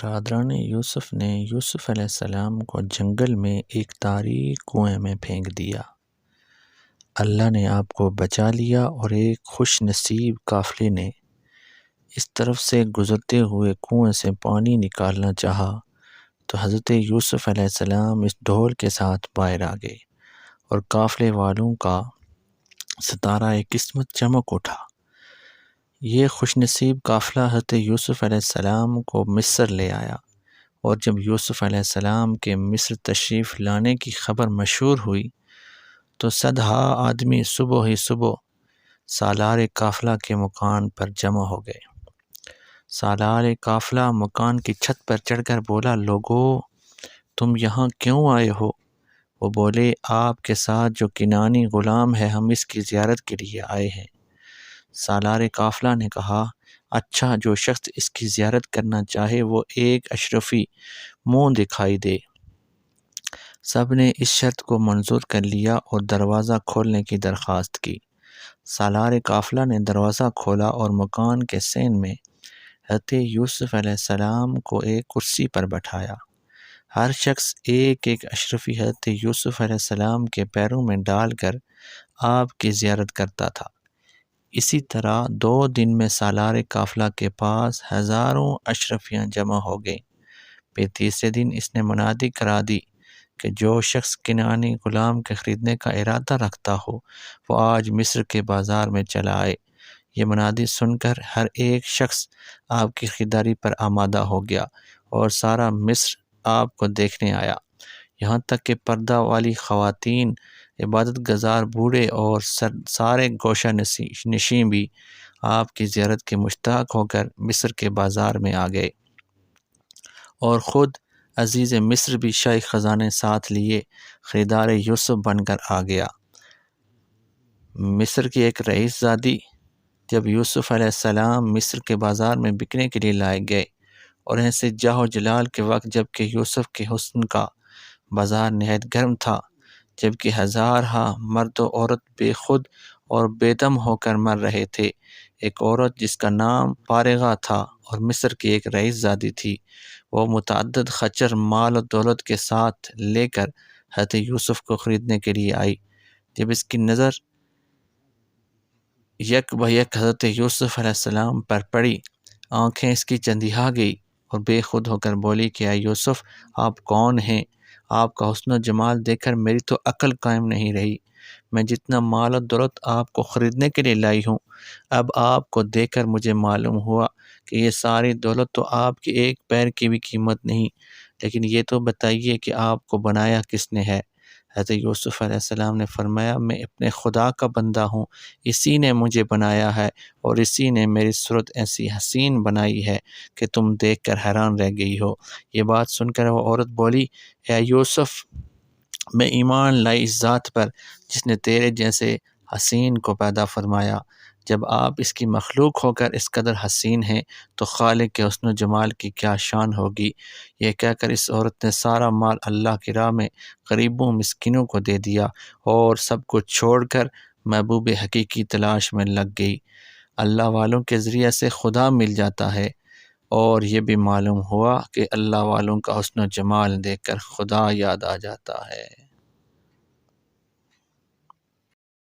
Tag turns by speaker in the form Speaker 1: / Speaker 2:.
Speaker 1: برادران یوسف نے یوسف علیہ السلام کو جنگل میں ایک تاریک کنویں میں پھینک دیا۔ اللہ نے آپ کو بچا لیا اور ایک خوش نصیب قافلے نے اس طرف سے گزرتے ہوئے کنویں سے پانی نکالنا چاہا تو حضرت یوسف علیہ السلام اس ڈھول کے ساتھ باہر آ گئے اور قافلے والوں کا ستارہ قسمت چمک اٹھا۔ یہ خوش نصیب قافلہ حضرت یوسف علیہ السلام کو مصر لے آیا، اور جب یوسف علیہ السلام کے مصر تشریف لانے کی خبر مشہور ہوئی تو صدہا آدمی صبح ہی صبح سالار قافلہ کے مکان پر جمع ہو گئے۔ سالار قافلہ مکان کی چھت پر چڑھ کر بولا، لوگو تم یہاں کیوں آئے ہو؟ وہ بولے، آپ کے ساتھ جو کنانی غلام ہے ہم اس کی زیارت کے لیے آئے ہیں۔ سالار قافلہ نے کہا، اچھا، جو شخص اس کی زیارت کرنا چاہے وہ ایک اشرفی منہ دکھائی دے۔ سب نے اس شرط کو منظور کر لیا اور دروازہ کھولنے کی درخواست کی۔ سالار قافلہ نے دروازہ کھولا اور مکان کے سین میں حضرت یوسف علیہ السلام کو ایک کرسی پر بٹھایا۔ ہر شخص ایک ایک اشرفی حضرت یوسف علیہ السلام کے پیروں میں ڈال کر آپ کی زیارت کرتا تھا۔ اسی طرح 2 دن میں سالار قافلہ کے پاس ہزاروں اشرفیاں جمع ہو گئیں۔ پھر تیسرے دن اس نے منادی کرا دی کہ جو شخص کنعانی غلام کے خریدنے کا ارادہ رکھتا ہو وہ آج مصر کے بازار میں چلا آئے۔ یہ منادی سن کر ہر ایک شخص آپ کی خریداری پر آمادہ ہو گیا اور سارا مصر آپ کو دیکھنے آیا، یہاں تک کہ پردہ والی خواتین، عبادت گزار بوڑھے اور سارے گوشہ نشین بھی آپ کی زیارت کے مشتاق ہو کر مصر کے بازار میں آ گئے، اور خود عزیز مصر بھی شاہی خزانے ساتھ لیے خریدار یوسف بن کر آ گیا۔ مصر کی ایک رئیس زادی جب یوسف علیہ السلام مصر کے بازار میں بکنے کے لیے لائے گئے، اور ایسے جاہ و جلال کے وقت جب کہ یوسف کے حسن کا بازار نہایت گرم تھا، جبکہ ہزارہا مرد و عورت بے خود اور بے دم ہو کر مر رہے تھے، ایک عورت جس کا نام فارغہ تھا اور مصر کی ایک رئیس زادی تھی، وہ متعدد خچر مال و دولت کے ساتھ لے کر حضرت یوسف کو خریدنے کے لیے آئی۔ جب اس کی نظر یک بہ یک حضرت یوسف علیہ السلام پر پڑی، آنکھیں اس کی چندھیا گئی اور بے خود ہو کر بولی کہ اے یوسف، آپ کون ہیں؟ آپ کا حسن و جمال دیکھ کر میری تو عقل قائم نہیں رہی۔ میں جتنا مال و دولت آپ کو خریدنے کے لیے لائی ہوں، اب آپ کو دیکھ کر مجھے معلوم ہوا کہ یہ ساری دولت تو آپ کی ایک پیر کی بھی قیمت نہیں، لیکن یہ تو بتائیے کہ آپ کو بنایا کس نے ہے؟ حضرت یوسف علیہ السلام نے فرمایا، میں اپنے خدا کا بندہ ہوں، اسی نے مجھے بنایا ہے اور اسی نے میری صورت ایسی حسین بنائی ہے کہ تم دیکھ کر حیران رہ گئی ہو۔ یہ بات سن کر وہ عورت بولی، اے یوسف، میں ایمان لائی اس ذات پر جس نے تیرے جیسے حسین کو پیدا فرمایا۔ جب آپ اس کی مخلوق ہو کر اس قدر حسین ہیں تو خالق کے حسن و جمال کی کیا شان ہوگی؟ یہ کہہ کر اس عورت نے سارا مال اللہ کی راہ میں غریبوں مسکینوں کو دے دیا اور سب کچھ چھوڑ کر محبوب حقیقی تلاش میں لگ گئی۔ اللہ والوں کے ذریعے سے خدا مل جاتا ہے، اور یہ بھی معلوم ہوا کہ اللہ والوں کا حسن و جمال دیکھ کر خدا یاد آ جاتا ہے۔